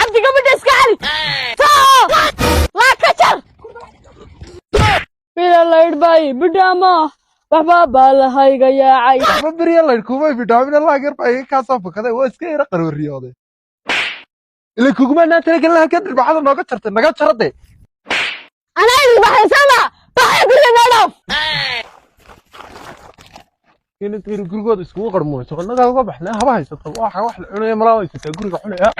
لعبتي قبل اسكالي لا كشر في الله يرباي بداما بابا الله هاي عاي بابا يلا الكومي بدام الله يرباي كاسف كذا واسكي رقر الرياضة اللي كوكما ناترك الله كدر بعض نقط شرطي انا اللي بحي سما بحي كل نضف كنت تقول جرجود اسمه قرمو شغلنا قالوا بحنا هبا هيسط واحد عنا مراوي ستة جرجود حنا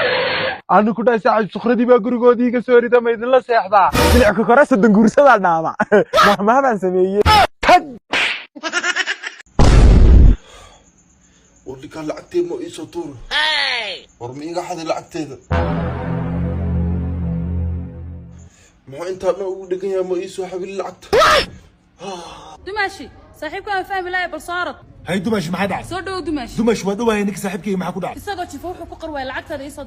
أنا كنت أساعد سخرتي بجرجودي كسوري تما يدل الله سيحضا دلعك كراس الدنجور سبع نعمة ما بنسميه واللي كان لعبتين مو إيش طور ورمي أحد لعبتين ما هو أنت أنا دقيقة مو إيش وحبي لعبت دمشي صاحبك أنا فاهم لا بصارت هاي دمش ما حد عارف سودو دمشي دمش ودوا هينك صاحبك ما حكوا عارف isagoo jifo wuxuu ku qarwaa lacagtada isoo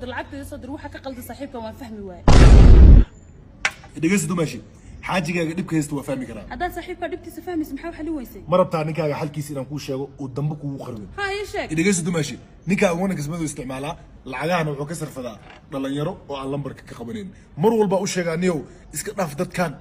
dir waxa ka qaldan saaxiibka waan fahmi waay دقيس دمشي حاجة دبك هيستوى فاهمي كلام haddaan saaxiibka dhibtiisa fahmaysa maxaa xalin weysay مربطة نكاga حلكيس إنه كوش شيء ودمبك وخربين ha ii sheeg دقيس دمشي نكا وانا كسبته استعمالها لعجانا وكسر فدا دلنا يرو وعلى لمبر كقبلين مر والبا وش جانيو اسكت نافدت كان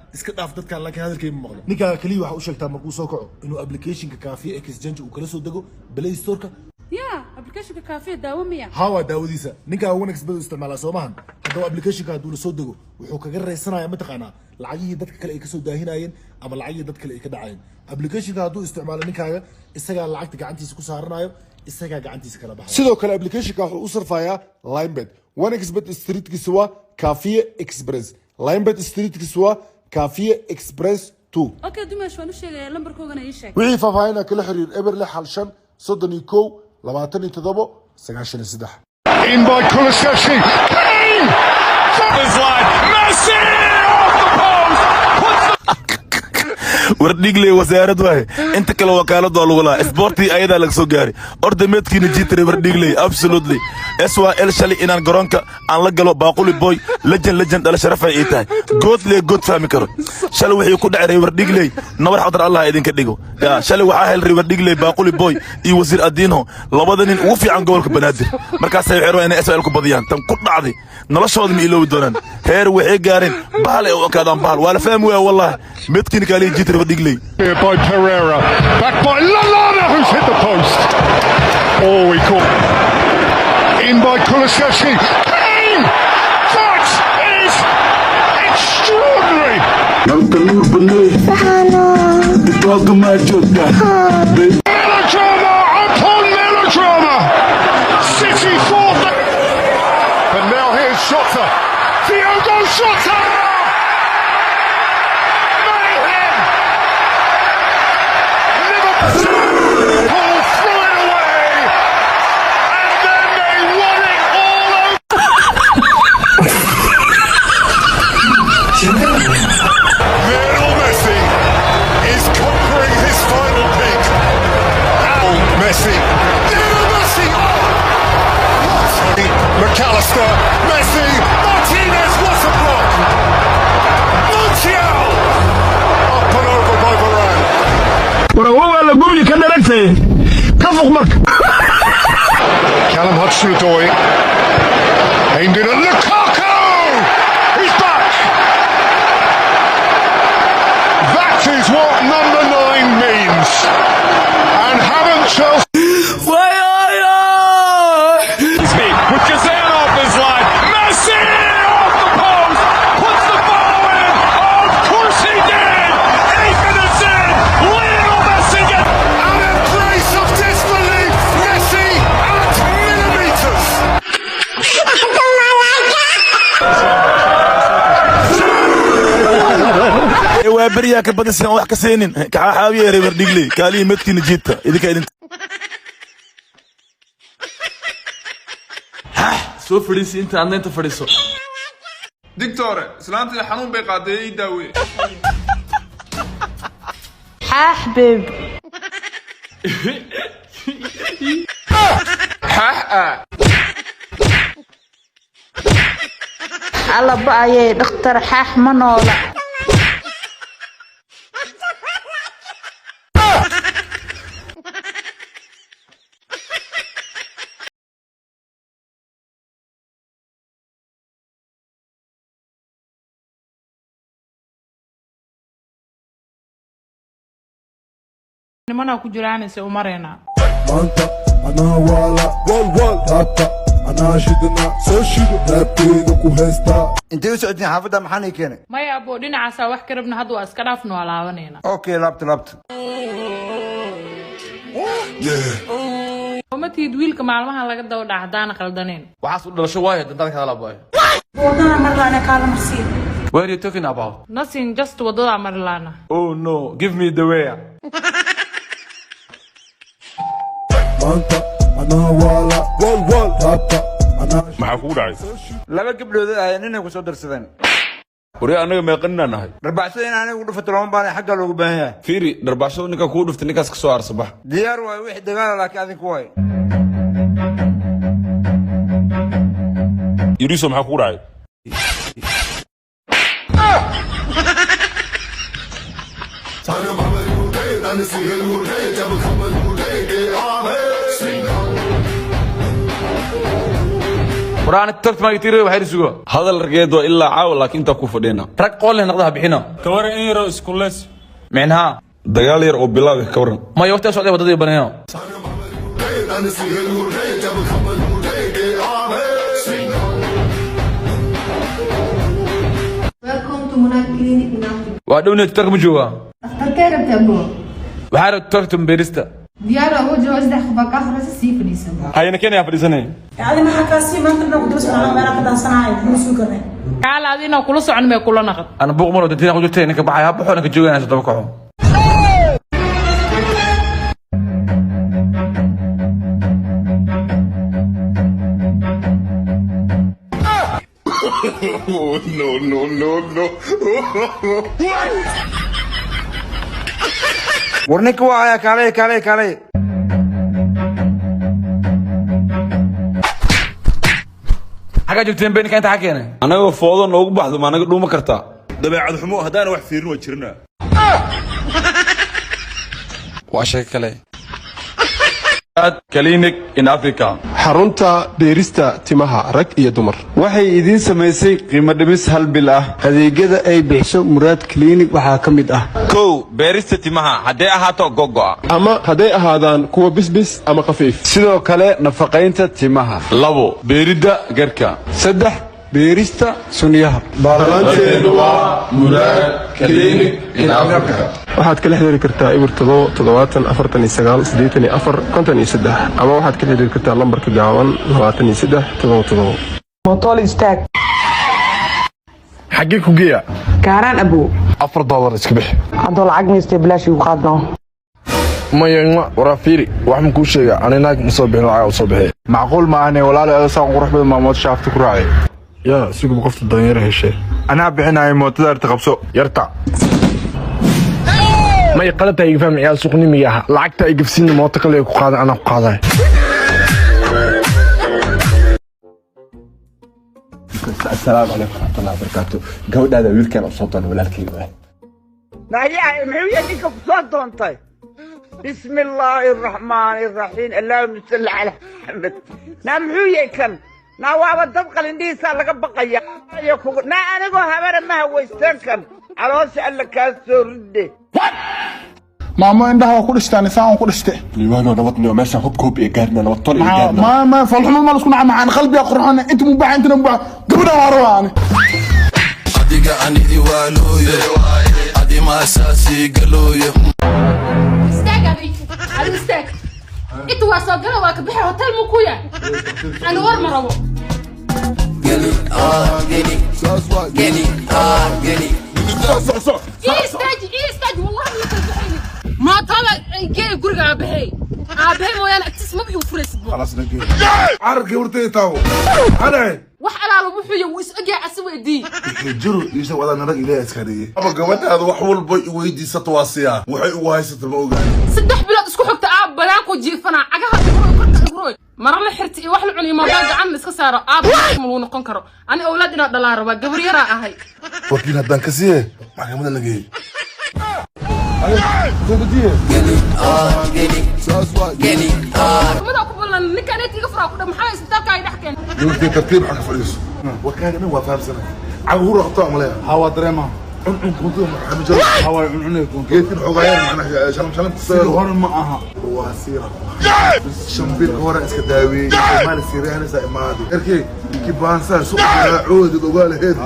لكن هذا الكلام مغلق نكا كلي واحد وش كتاب مركوز سوكعو إنه أبليكيشن كافي إكسجنج وكلاسو دقو بلاي ستور كا yaa applicationka kaafiya daawo miya هوا داوديسا نكا وانا كسبته استعمالها سومهن هذا أبليكيشن كادول سو دقو وحوك جرى السنة يا متقنا العجيه دتك كلا إكسو داهناين أما العجيه دتك كلا إكدعين أبليكيشن كادول استعمال نكا استجا العقد قعنتي سكو سهرنايو استجا قعنتي سكلا بحر sidoo kale application-ka wuxuu u sarfayaa linebet onexbet streetkiisa waa kaafiye express linebet streetkiisa waa kaafiye express 2 okay dumash waan u sheegayaa lambarkoogana ii sheeg wixii faahfaahinaa kala xiriir eber 6 5 31 27 In by Kulusevski. Bang! Champions League. Messi off the post. wardhigle wasaarad waaye inta kale wakaalad waa lagu lahaa isboortii ayadaa laga soo gaaray ordameedkiina jiitare wardhigle absolutely SYL shalay inaan garoonka aan la galo baaquli boy legend dhala sharafay ii tahay good fahmi karo shalay wixii ku dhacay wardhigle nabar xadar Allah idinka dhigo ya shalay waxaa helay wardhigle baaquli boy iyo wasiir adiino labada nin ugu fiican gobolka banaadir markaas ay xireen inay SYL ku badiyaan tan ku dhacday noloshooda ma iloobi doonaan heer waxay gaareen bahal ay u kaadaan bahal wala fahmi waa wallahi midkiina kale jiitare Here by Pereira, back by Lallana, who's hit the post. Oh, he caught. In by Kulusevski. Bang! That is extraordinary. Melodrama upon melodrama. City fought. And now here's Shota. Diogo Shota. Paul threw it away, and then they won it all over. Lionel Messi is conquering his final peak. Messi, Lionel Messi, McAllister, Messi, Martinez, what a block! Montiel, up and over by Varane. وروّا لقولي كان ركسي كفق مك Callum Hudson-Odoi aimed in at Lukaku! He's back! That is what number 9 means. And haven't Chelsea... With Gazan off his line. Messi off the post! Puts the ball in! Of course he did! 8 minutes in! Lionel Messi gets... An embrace of disbelief! Messi at millimeters! وابريا كبدسين wax ka seenin ka xaawiye wardhigle kaliya midkiina jiita idinka idin soo fadhiisi inta aad inta fadhiiso دكتورة سلامتي حنون بقاعدة يداوي حبيب alla ba'ayay dhakhtar xaax ma noola nimana ku jiraanaysa u mareena maanta anaa waala wal taabta anaa shidna soo shido raabteeda ku heystaa intee u socodin xaafadda maxaan ii keenay maya abo dhinacaasa wax ka rabna hadda waa iska dhaafno waa laabanayna okay laabta ومتيد ويلك معلومها laga daba dhaxdaan qaldaneen waxaas u dhalasho waayo dantada kala baayo wadada marlaana kala marsiin What are you talking about? Nothing, just wadada marlaana Oh no, give me the way. maanta anaa waala wal taabta anaa maxaa kugu dhacay laba gabdhood ay inay ku soo darsadeen wari anaga meeqanina nahay dharbaaxsada in anigu dhufato lama baahan xagga loogu baahan yahay fiiri dharbaaxsada ninka kugu dhuftay ninkaas ka soo arsabax diyaar waay wixii dagaal laakiin adinku waay yiriso maxaa kugu dhacay Quraan tagta ma yitiray waxay isugo hadal rageedo ilaa caaw laakiin ta ku fadhina rag qool naqdaha bixino ka waran in yaro isku lees micnaha dagaal yar oo bilaab ka waran ma yoogta socday wadada baneeyo Welcome to Munad Clinic now. waa dhowneed tag ma jooga Dhakhtarkee rabta abo? waxaa rabta tagta beerista Diyaar ah oo jooga saddex qof ka akhriisa sii fadhiisan. hayna keenaya fadhiisanay yaadi ma xakaasi maanta nagu dulsana meela ka dansanaay musu garay kala adina kula socon me kula naqad ana buuq maro dadina ku jirtay ninka baxay hab xoona ka jooganaysa daba kaco no. warninka waa ayaa kaalay xaga joogteen beenka inta xakeena anaga foodo noogu baxdo ma anaga dhuuma kartaa dabeecad xumo hadaan wax fiirin waa jirna waa shay kale clinic in Africa xarunta beerista timaha rag iyo dumar waxay idin samaysay qiimo dhimis hal bil ah adeegyada ay bixiso Muraad Clinic waxa ka mid ah kow beerista timaha haday ahaato gogo'a ama haday ahaadaan kuwa bisbis ama khafiif sidoo kale nafaqaynta timaha labo beerida garka saddex beerista sunniyaha balanteedu waa Muraad Clinic in Africa waxaad kala xiriiri kartaa ibir 77498 ama waxaad ka xiriiri kartaa lambarka gaaban 2377 mootol istaag xagee ku geeya gaaraan abo $4 iska bixi hadoo lacag meestay bilaash ugu qaadno maya wara fiiri wax ma ku sheega anina ma soo bixin lacag soo bixi macquul ma ahne walaal ay soo qurux badan maamood shaafta ku raacay يا سوق بقفت الدنيا هالشيء أنا بحنا موتدار تقبسو يرتع ما يقلبها يفهم عيال سوقني مياها لعقتها يقفسين المنطقة اللي يقعد أنا قاعدة السلام عليكم ورحمة الله وبركاته قود هذا ويل كان أصوتنا ولا الكلمة نايا محوية ديك بصوت طيب بسم الله الرحمن الرحيم اللهم صل على محمد نعم محوية كان نواب الدبق الانديسا لقى بقيا نا انا قو هبر ما هو يستنكن على وسع لك السردي ماما عندها كل اشتاني ساعة كل اشتي ليوانو نبطني وماشي هوب كوب إيجارنا نبطل إيجارنا ما فالحمد ما نسكن معنا قلبي يا قرحان انت مباع انت مباع دبنا وارواني adiga ani iwaaluye adi ma asaasi galuye استاج ابي استاج انت واسوقنا واك بخي هوتيل مو كويا انا ور مربو geli استاج والله ما طلع جاي غرغا بخي ابي مويان اكتس ما بيو فريس خلاص نجي عرق ورتي تاو انا wax alaalo wuxuu yahay is ogaa asweedii jiro isha wada narag ilaa askariye ama gabadhaada wax walba i weydiisato waasiya waxay ugu haysato ma ogaan saddex bilood isku xigta aab balaan ku jiifana cagaha korka marar la xirti wax la cunay ma gacan iska saaro aab ma uu noqon karo ani awlaad ina dhalaan raba gabar yara ahay wakiil hadan ka siye maxkamada lagay ماذا أقول لك أنا تيجي فراق ده محل استاك قاعد أحكي يمكن ترتيب حق فريس وكان أنا وفاهم سنة عقول أخطاء مليا هوا دريمة كنت محمد حواي عنعنه كنت جيت الحقاير معنا شلم تصير هون معها واسيره بس شمبيل هورا اسك داوي مال سيريان سايمادي اركي كيبان سا سوق عود دوغال هيد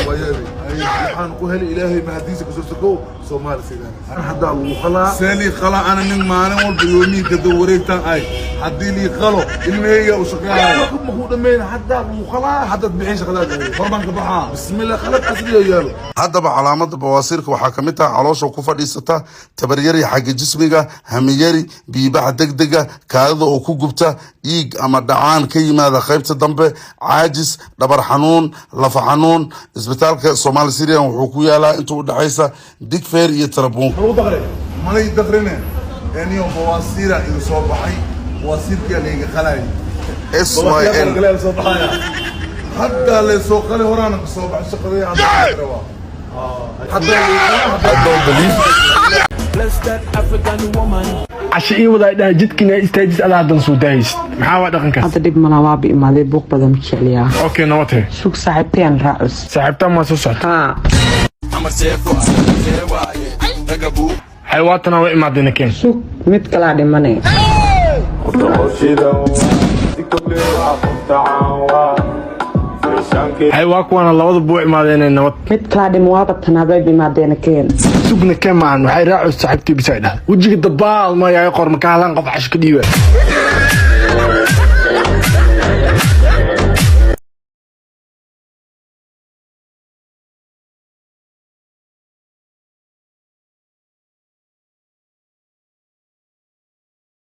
ويابي waxaan ku heli ilaahay mahadiisa ku soo Soomaali Siidaan aan hadda uu khala sali khala ana nin maalin walba yoomi gado wareegtan ay hadii li qalo ilmeeyga u shaqeeyo ma ku dhameyn hadda uu khala hadda bixin shaqadaad horban ka baxa bismillah khalad asriyo yaalo haddaba calaamada bawaasiirka waxaa ka mid ah caloosha ku fadhiisata tabaryari xagga jismiga hamiyari biibaha degdega kaadida oo ku gubta dhiig ama dhacaan ka yimaada qaybta dambe caajis dhabar xanuun lafa xanuun isbitaalka Soomaali Siidaan wuxuu ku yaalaa inta u dhaxaysa Digfeer iyo Tarabuun manay daqrine aniyo bawaasiira igu soo baxay bawaasiirka leega qalay SYL hadda la soo qalay horaan ka soo baxay shaqadii hadda rabaa عشان وضع ده جدكنا استاجس على هذا السودايس محاوى دقنك هذا دب منوابي ما ذي بوق بدم كشليا اوكي نوته سوق صاحبتين رأس صاحبتين ما سوسات ها حيواتنا وإما دينكين سوق مت كلا دي مني حيواك وانا لوضع بوع ما دينا نوت مت كلا دي موابتنا بيبي ما دينكين سوقنا كمان وحي راعوا صاحبتي بسايدها وجيك الدبال ما يقر مكاهلان قف عشك ديوه